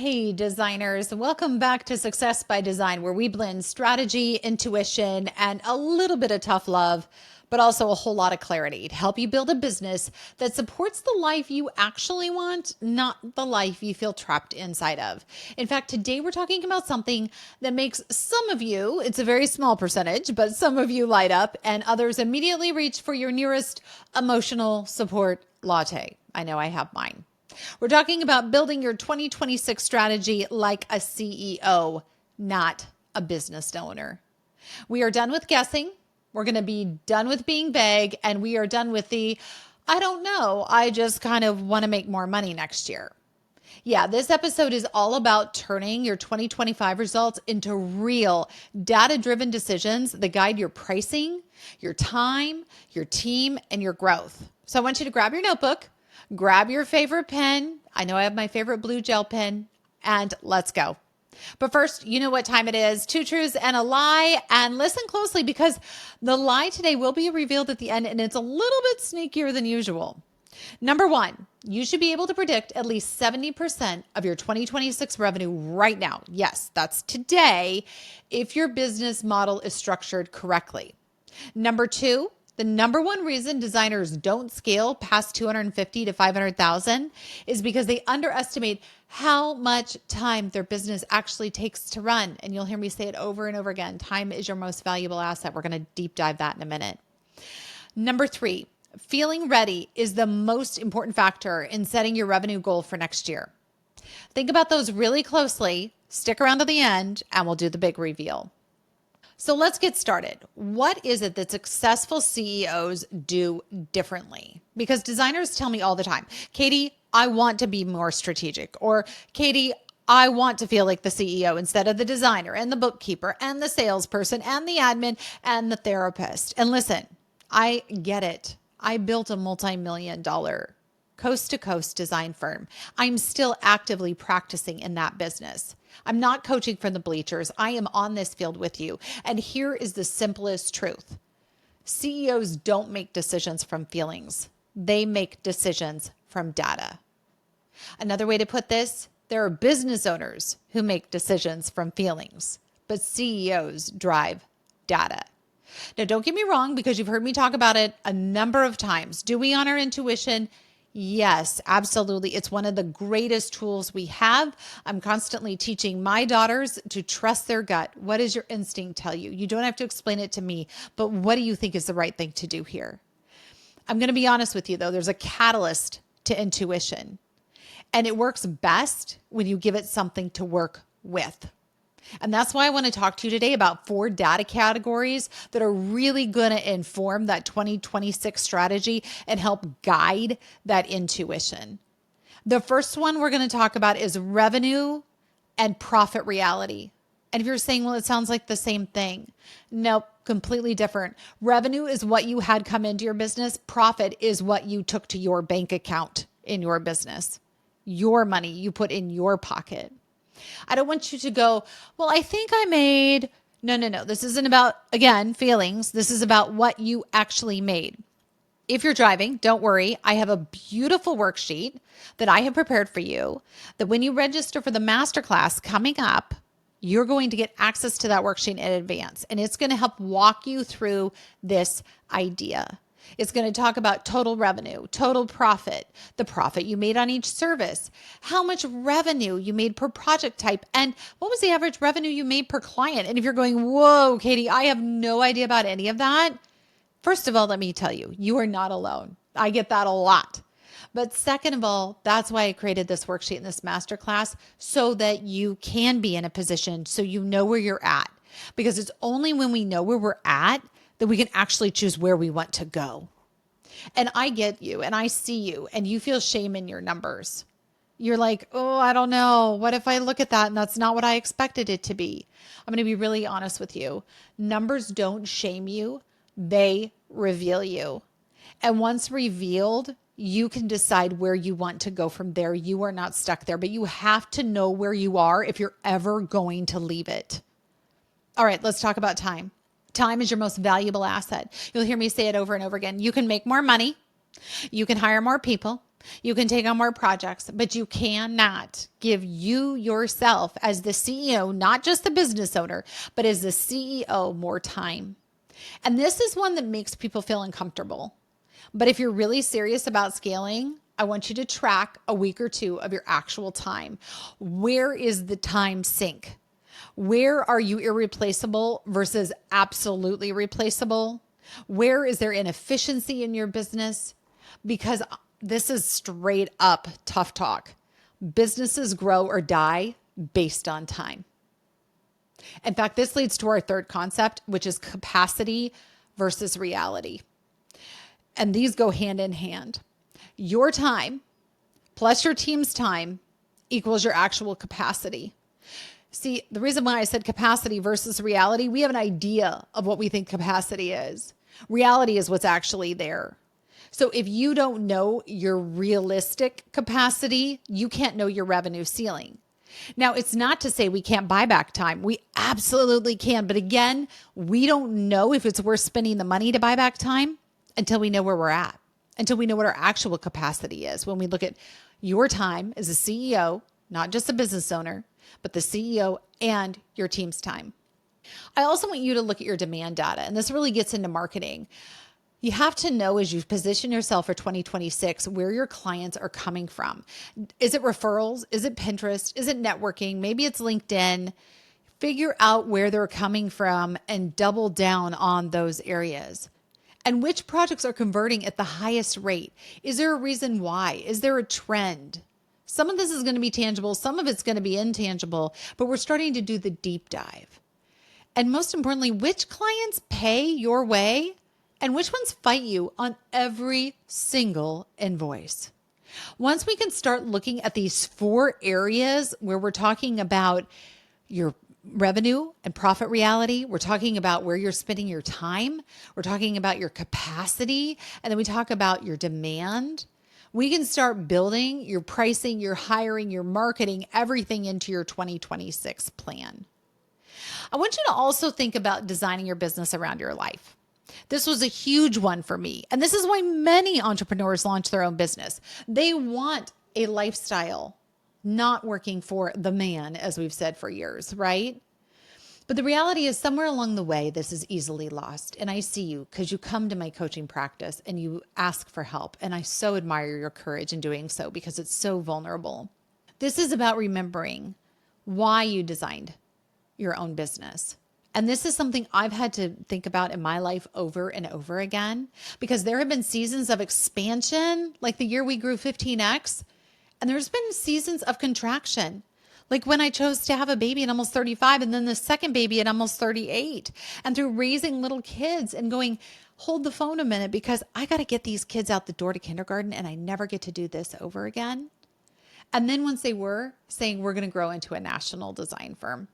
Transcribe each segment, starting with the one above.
Hey, designers, welcome back to Success by Design, where we blend strategy, intuition, and a little bit of tough love, but also a whole lot of clarity to help you build a business that supports the life you actually want, not the life you feel trapped inside of. In fact, today we're talking about something that makes some of you, it's a very small percentage, but some of you light up and others immediately reach for your nearest emotional support latte. I know I have mine. We're talking about building your 2026 strategy like a CEO, not a business owner. We are done with guessing. We're going to be done with being vague, and we are done with I don't know, I just kind of want to make more money next year. Yeah, this episode is all about turning your 2025 results into real data-driven decisions that guide your pricing, your time, your team, and your growth. So I want you to grab your notebook, grab your favorite pen. I know I have my favorite blue gel pen, and let's go. But first, you know what time it is. 2 truths and a lie. And listen closely because the lie today will be revealed at the end, and it's a little bit sneakier than usual. Number one, you should be able to predict at least 70% of your 2026 revenue right now. Yes, that's today if your business model is structured correctly. Number two, the number one reason designers don't scale past 250 to 500,000 is because they underestimate how much time their business actually takes to run. And you'll hear me say it over and over again. Time is your most valuable asset. We're going to deep dive that in a minute. Number three, feeling ready is the most important factor in setting your revenue goal for next year. Think about those really closely. Stick around to the end and we'll do the big reveal. So let's get started. What is it that successful CEOs do differently? Because designers tell me all the time, Katie, I want to be more strategic. Or Katie, I want to feel like the CEO instead of the designer and the bookkeeper and the salesperson and the admin and the therapist. And listen, I get it. I built a multi-million-dollar coast-to-coast design firm. I'm still actively practicing in that business. I'm not coaching from the bleachers. I am on this field with you. And here is the simplest truth. CEOs don't make decisions from feelings. They make decisions from data. Another way to put this, there are business owners who make decisions from feelings, but CEOs drive data. Now, don't get me wrong, because you've heard me talk about it a number of times. Do we honor intuition? Yes, absolutely. It's one of the greatest tools we have. I'm constantly teaching my daughters to trust their gut. What does your instinct tell you? You don't have to explain it to me, but what do you think is the right thing to do here? I'm going to be honest with you, though. There's a catalyst to intuition, and it works best when you give it something to work with. And that's why I want to talk to you today about 4 data categories that are really going to inform that 2026 strategy and help guide that intuition. The first one we're going to talk about is revenue and profit reality. And if you're saying, well, it sounds like the same thing. Nope, completely different. Revenue is what you had come into your business. Profit is what you took to your bank account in your business. Your money you put in your pocket. I don't want you to go, well, I think I made, no. This isn't about, again, feelings. This is about what you actually made. If you're driving, don't worry. I have a beautiful worksheet that I have prepared for you that when you register for the masterclass coming up, you're going to get access to that worksheet in advance. And it's going to help walk you through this idea. It's going to talk about total revenue, total profit, the profit you made on each service, how much revenue you made per project type, and what was the average revenue you made per client. And if you're going, whoa, Katie, I have no idea about any of that. First of all, let me tell you, you are not alone. I get that a lot. But second of all, that's why I created this worksheet in this masterclass so that you can be in a position so you know where you're at. Because it's only when we know where we're at that we can actually choose where we want to go. And I get you and I see you and you feel shame in your numbers. You're like, oh, I don't know. What if I look at that and that's not what I expected it to be? I'm going to be really honest with you. Numbers don't shame you. They reveal you. And once revealed, you can decide where you want to go from there. You are not stuck there, but you have to know where you are if you're ever going to leave it. All right, let's talk about time. Time is your most valuable asset. You'll hear me say it over and over again. You can make more money. You can hire more people. You can take on more projects, but you cannot give you yourself as the CEO, not just the business owner, but as the CEO, more time. And this is one that makes people feel uncomfortable. But if you're really serious about scaling, I want you to track a week or two of your actual time. Where is the time sink? Where are you irreplaceable versus absolutely replaceable? Where is there inefficiency in your business? Because this is straight up tough talk. Businesses grow or die based on time. In fact, this leads to our third concept, which is capacity versus reality. And these go hand in hand. Your time plus your team's time equals your actual capacity. See, the reason why I said capacity versus reality, we have an idea of what we think capacity is. Reality is what's actually there. So if you don't know your realistic capacity, you can't know your revenue ceiling. Now, it's not to say we can't buy back time. We absolutely can. But again, we don't know if it's worth spending the money to buy back time until we know where we're at, until we know what our actual capacity is. When we look at your time as a CEO, not just a business owner, but the CEO and your team's time. I also want you to look at your demand data, and this really gets into marketing. You have to know as you position yourself for 2026 where your clients are coming from. Is it referrals? Is it Pinterest? Is it networking? Maybe it's LinkedIn. Figure out where they're coming from and double down on those areas. And which projects are converting at the highest rate? Is there a reason why? Is there a trend? Some of this is going to be tangible. Some of it's going to be intangible, but we're starting to do the deep dive. And most importantly, which clients pay your way and which ones fight you on every single invoice? Once we can start looking at these 4 areas where we're talking about your revenue and profit reality, we're talking about where you're spending your time, we're talking about your capacity, and then we talk about your demand, we can start building your pricing, your hiring, your marketing, everything into your 2026 plan. I want you to also think about designing your business around your life. This was a huge one for me. And this is why many entrepreneurs launch their own business. They want a lifestyle, not working for the man, as we've said for years, right? But the reality is somewhere along the way, this is easily lost. And I see you because you come to my coaching practice and you ask for help. And I so admire your courage in doing so because it's so vulnerable. This is about remembering why you designed your own business. And this is something I've had to think about in my life over and over again, because there have been seasons of expansion, like the year we grew 15x, and there's been seasons of contraction. Like when I chose to have a baby at almost 35 and then the second baby at almost 38. And through raising little kids and going, hold the phone a minute because I got to get these kids out the door to kindergarten and I never get to do this over again. And then once they were saying we're going to grow into a national design firm.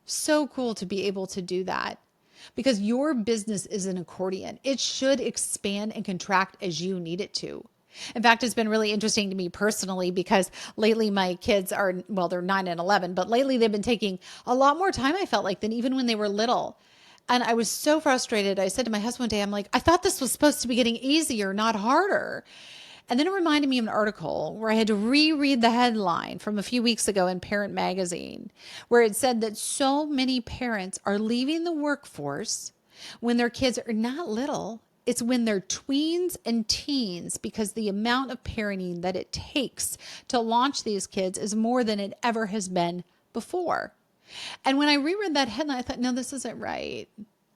So cool to be able to do that because your business is an accordion. It should expand and contract as you need it to. In fact, it's been really interesting to me personally because lately my kids are, well, they're 9 and 11, but lately they've been taking a lot more time, I felt like, than even when they were little. And I was so frustrated. I said to my husband one day, I'm like, I thought this was supposed to be getting easier, not harder. And then it reminded me of an article where I had to reread the headline from a few weeks ago in Parent Magazine, where it said that so many parents are leaving the workforce when their kids are not little. It's when they're tweens and teens, because the amount of parenting that it takes to launch these kids is more than it ever has been before. And when I reread that headline, I thought, no, this isn't right.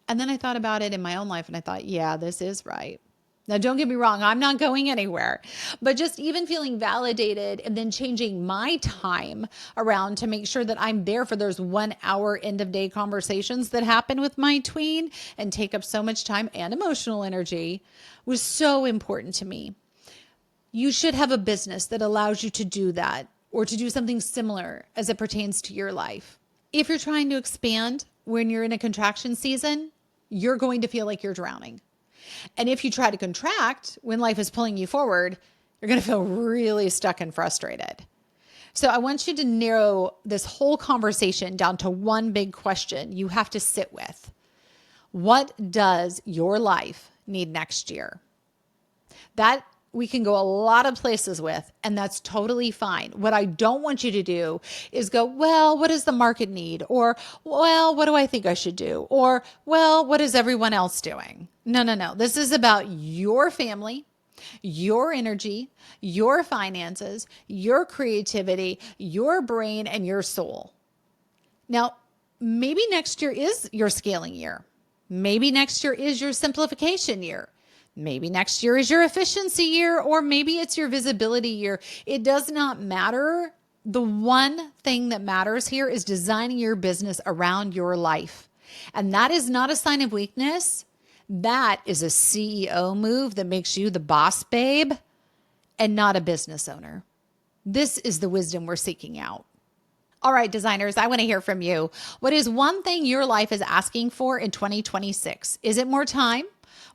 And then I thought about it in my own life and I thought, yeah, this is right. Now, don't get me wrong, I'm not going anywhere, but just even feeling validated and then changing my time around to make sure that I'm there for those 1 hour end of day conversations that happen with my tween and take up so much time and emotional energy was so important to me. You should have a business that allows you to do that or to do something similar as it pertains to your life. If you're trying to expand when you're in a contraction season, you're going to feel like you're drowning. And if you try to contract when life is pulling you forward, you're going to feel really stuck and frustrated. So I want you to narrow this whole conversation down to one big question you have to sit with. What does your life need next year? That we can go a lot of places with, and that's totally fine. What I don't want you to do is go, well, what does the market need? Or, well, what do I think I should do? Or, well, what is everyone else doing? No, no, no. This is about your family, your energy, your finances, your creativity, your brain, and your soul. Now, maybe next year is your scaling year. Maybe next year is your simplification year. Maybe next year is your efficiency year, or maybe it's your visibility year. It does not matter. The one thing that matters here is designing your business around your life. And that is not a sign of weakness. That is a CEO move that makes you the boss babe and not a business owner. This is the wisdom we're seeking out. All right, designers, I want to hear from you. What is one thing your life is asking for in 2026? Is it more time,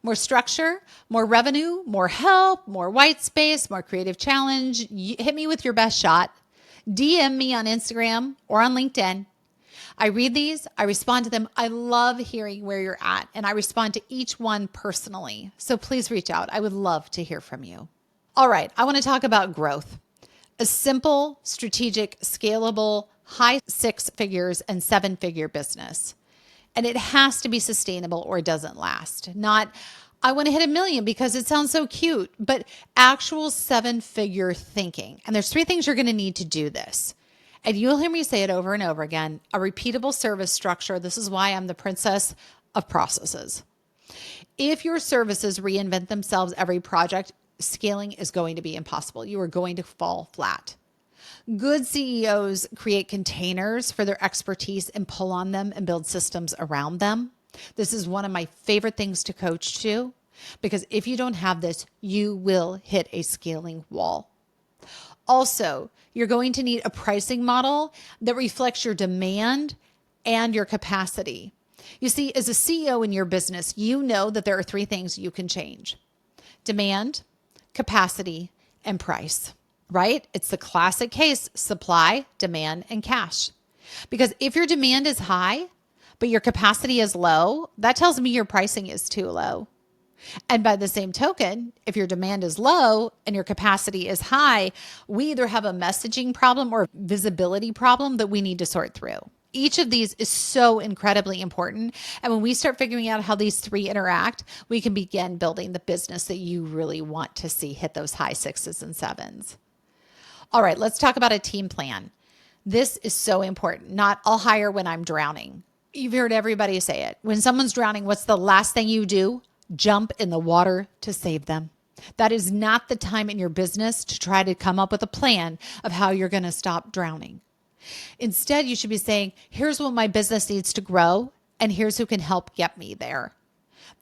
more structure, more revenue, more help, more white space, more creative challenge? Hit me with your best shot. DM me on Instagram or on LinkedIn. I read these, I respond to them. I love hearing where you're at, and I respond to each one personally. So please reach out. I would love to hear from you. All right, I want to talk about growth. A simple, strategic, scalable, high 6 figures and 7-figure business. And it has to be sustainable or it doesn't last. Not, I want to hit 1 million because it sounds so cute, but actual 7-figure thinking. And there's 3 things you're going to need to do this. And you'll hear me say it over and over again, a repeatable service structure. This is why I'm the princess of processes. If your services reinvent themselves every project, scaling is going to be impossible. You are going to fall flat. Good CEOs create containers for their expertise and pull on them and build systems around them. This is one of my favorite things to coach to, because if you don't have this, you will hit a scaling wall. Also, you're going to need a pricing model that reflects your demand and your capacity. You see, as a CEO in your business, you know that there are 3 things you can change: demand, capacity, and price, right? It's the classic case: supply, demand, and cash. Because if your demand is high, but your capacity is low, that tells me your pricing is too low. And by the same token, if your demand is low and your capacity is high, we either have a messaging problem or visibility problem that we need to sort through. Each of these is so incredibly important. And when we start figuring out how these 3 interact, we can begin building the business that you really want to see hit those high 6s and 7s. All right, let's talk about a team plan. This is so important. Not, I'll hire when I'm drowning. You've heard everybody say it. When someone's drowning, what's the last thing you do? Jump in the water to save them. That is not the time in your business to try to come up with a plan of how you're going to stop drowning. Instead, you should be saying, here's what my business needs to grow, and here's who can help get me there.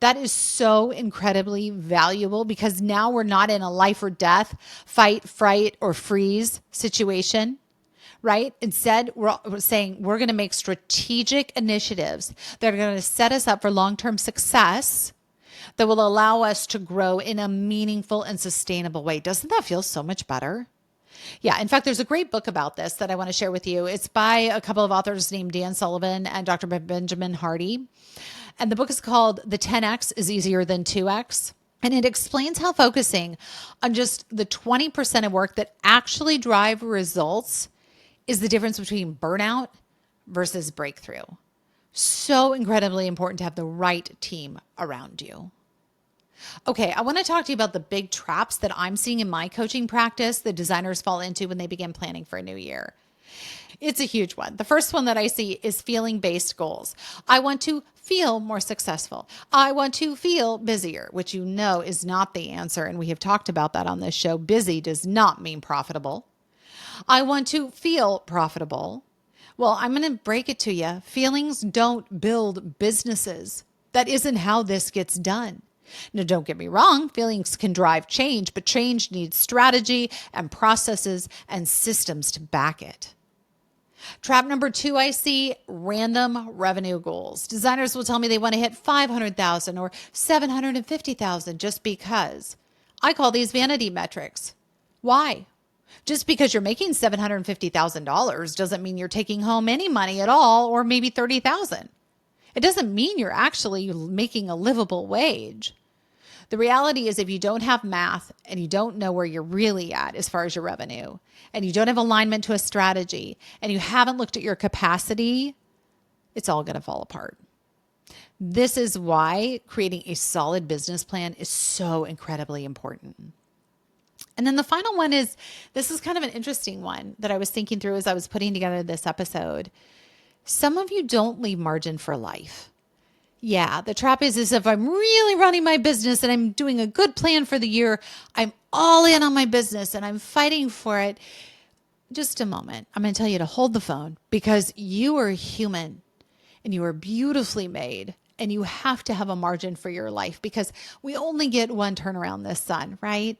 That is so incredibly valuable, because now we're not in a life or death, fight, fright, or freeze situation, right? Instead, we're saying we're going to make strategic initiatives that are going to set us up for long-term success, that will allow us to grow in a meaningful and sustainable way. Doesn't that feel so much better? Yeah. In fact, there's a great book about this that I want to share with you. It's by a couple of authors named Dan Sullivan and Dr. Benjamin Hardy. And the book is called The 10X is Easier Than 2X. And it explains how focusing on just the 20% of work that actually drive results is the difference between burnout versus breakthrough. So incredibly important to have the right team around you. Okay, I want to talk to you about the big traps that I'm seeing in my coaching practice that designers fall into when they begin planning for a new year. It's a huge one. The first one that I see is feeling-based goals. I want to feel more successful. I want to feel busier, which you know is not the answer. And we have talked about that on this show. Busy does not mean profitable. I want to feel profitable. Well, I'm going to break it to you. Feelings don't build businesses. That isn't how this gets done. Now, don't get me wrong, feelings can drive change, but change needs strategy and processes and systems to back it. Trap number 2, I see random revenue goals. Designers will tell me they want to hit 500,000 or 750,000 just because. I call these vanity metrics. Why? Just because you're making $750,000 doesn't mean you're taking home any money at all, or maybe 30,000. It doesn't mean you're actually making a livable wage. The reality is if you don't have math and you don't know where you're really at as far as your revenue, and you don't have alignment to a strategy, and you haven't looked at your capacity, it's all going to fall apart. This is why creating a solid business plan is so incredibly important. And then the final one is, this is kind of an interesting one that I was thinking through as I was putting together this episode. Some of you don't leave margin for life. Yeah, the trap is if I'm really running my business and I'm doing a good plan for the year, I'm all in on my business and I'm fighting for it. Just a moment. I'm going to tell you to hold the phone, because you are human and you are beautifully made, and you have to have a margin for your life, because we only get one turn around this sun, right?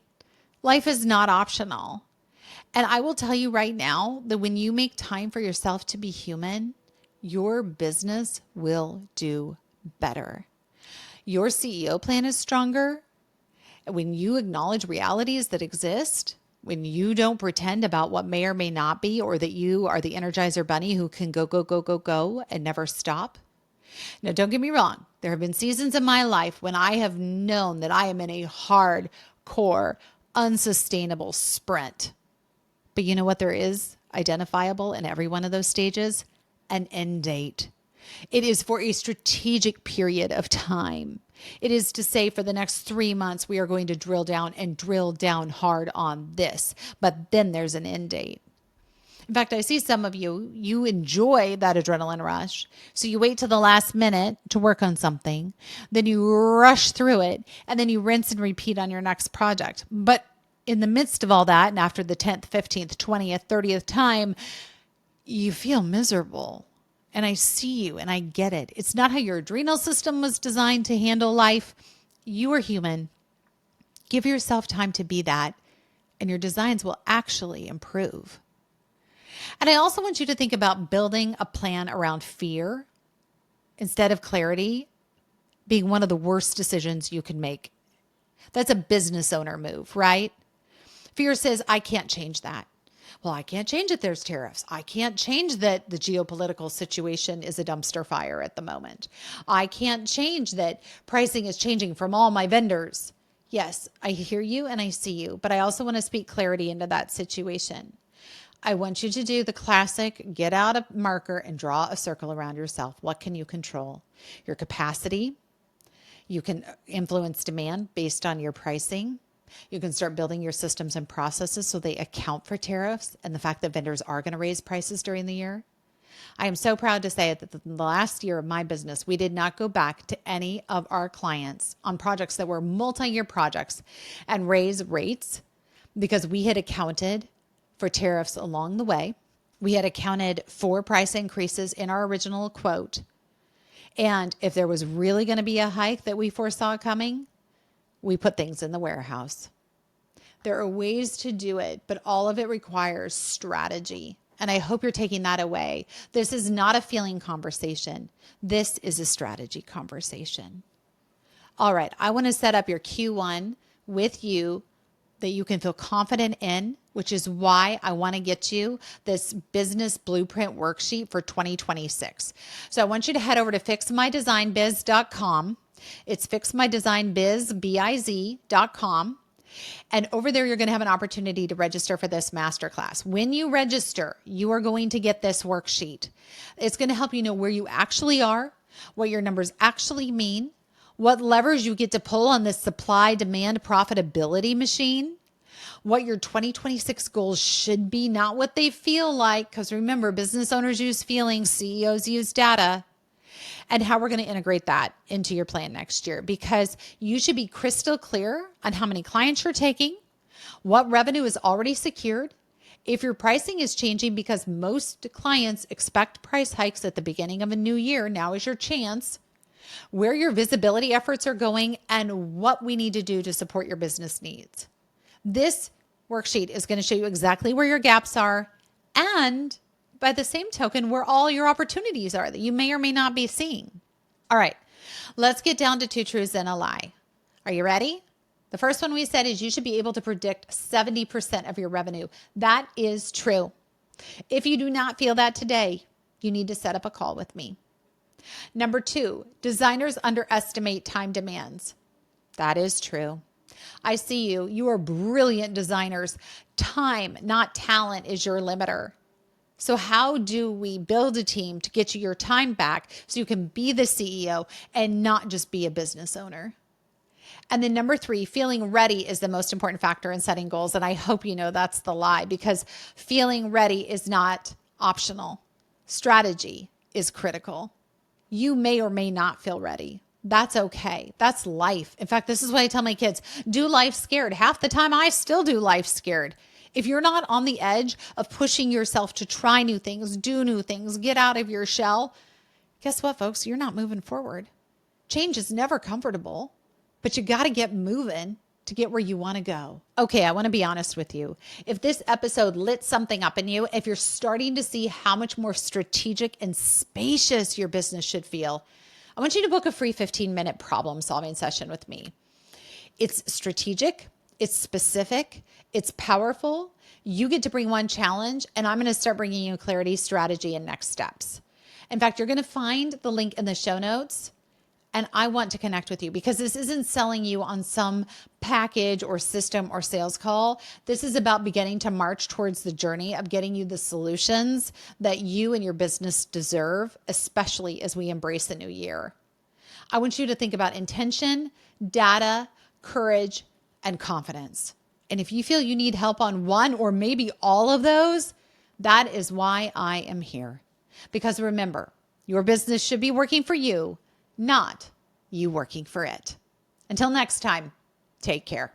Life is not optional. And I will tell you right now that when you make time for yourself to be human, your business will do better. Your CEO plan is stronger. When you acknowledge realities that exist, when you don't pretend about what may or may not be, or that you are the Energizer Bunny who can go, go, go, go, go and never stop. Now, don't get me wrong. There have been seasons in my life when I have known that I am in a hardcore, unsustainable sprint. But you know what there is identifiable in every one of those stages? An end date. It is for a strategic period of time. It is to say, for the next 3 months, we are going to drill down hard on this. But then there's an end date. In fact, I see some of you enjoy that adrenaline rush. So you wait till the last minute to work on something, then you rush through it, and then you rinse and repeat on your next project. But in the midst of all that, and after the 10th, 15th, 20th, 30th time, you feel miserable. And I see you and I get it. It's not how your adrenal system was designed to handle life. You are human. Give yourself time to be that, and your designs will actually improve. And I also want you to think about building a plan around fear instead of clarity being one of the worst decisions you can make. That's a business owner move, right? Fear says, I can't change that. Well, I can't change it. There's tariffs. I can't change that the geopolitical situation is a dumpster fire at the moment. I can't change that pricing is changing from all my vendors. Yes, I hear you and I see you, but I also want to speak clarity into that situation. I want you to do the classic, get out a marker and draw a circle around yourself. What can you control? Your capacity. You can influence demand based on your pricing. You can start building your systems and processes so they account for tariffs and the fact that vendors are going to raise prices during the year. I am so proud to say that in the last year of my business, we did not go back to any of our clients on projects that were multi-year projects and raise rates, because we had accounted for tariffs along the way. We had accounted for price increases in our original quote. And if there was really going to be a hike that we foresaw coming, we put things in the warehouse. There are ways to do it, but all of it requires strategy. And I hope you're taking that away. This is not a feeling conversation. This is a strategy conversation. All right, I want to set up your Q1 with you that you can feel confident in, which is why I want to get you this business blueprint worksheet for 2026. So I want you to head over to fixmydesignbiz.com. It's fixmydesignbiz.com. And over there, you're going to have an opportunity to register for this masterclass. When you register, you are going to get this worksheet. It's going to help you know where you actually are, what your numbers actually mean, what levers you get to pull on this supply, demand, profitability machine, what your 2026 goals should be, not what they feel like. Because remember, business owners use feelings, CEOs use data, and how we're going to integrate that into your plan next year. Because you should be crystal clear on how many clients you're taking, what revenue is already secured, if your pricing is changing, because most clients expect price hikes at the beginning of a new year. Now is your chance. Where your visibility efforts are going, and what we need to do to support your business needs. This worksheet is going to show you exactly where your gaps are, and by the same token, where all your opportunities are that you may or may not be seeing. All right, let's get down to 2 truths and a lie. Are you ready? The first one we said is you should be able to predict 70% of your revenue. That is true. If you do not feel that today, you need to set up a call with me. Number 2, designers underestimate time demands. That is true. I see you. You are brilliant designers. Time, not talent, is your limiter. So, how do we build a team to get you your time back so you can be the CEO and not just be a business owner? And then number three, feeling ready is the most important factor in setting goals. And I hope you know that's the lie, because feeling ready is not optional. Strategy is critical. You may or may not feel ready. That's okay. That's life. In fact, this is what I tell my kids: do life scared. Half the time I still do life scared. If you're not on the edge of pushing yourself to try new things, do new things, get out of your shell, guess what, folks? You're not moving forward. Change is never comfortable, but you got to get moving to get where you want to go. Okay, I want to be honest with you. If this episode lit something up in you, if you're starting to see how much more strategic and spacious your business should feel, I want you to book a free 15-minute problem solving session with me. It's strategic, it's specific, it's powerful. You get to bring one challenge, and I'm going to start bringing you clarity, strategy, and next steps. In fact, you're going to find the link in the show notes. And I want to connect with you, because this isn't selling you on some package or system or sales call. This is about beginning to march towards the journey of getting you the solutions that you and your business deserve, especially as we embrace the new year. I want you to think about intention, data, courage, and confidence. And if you feel you need help on one or maybe all of those, that is why I am here. Because remember, your business should be working for you, not you working for it. Until next time, take care.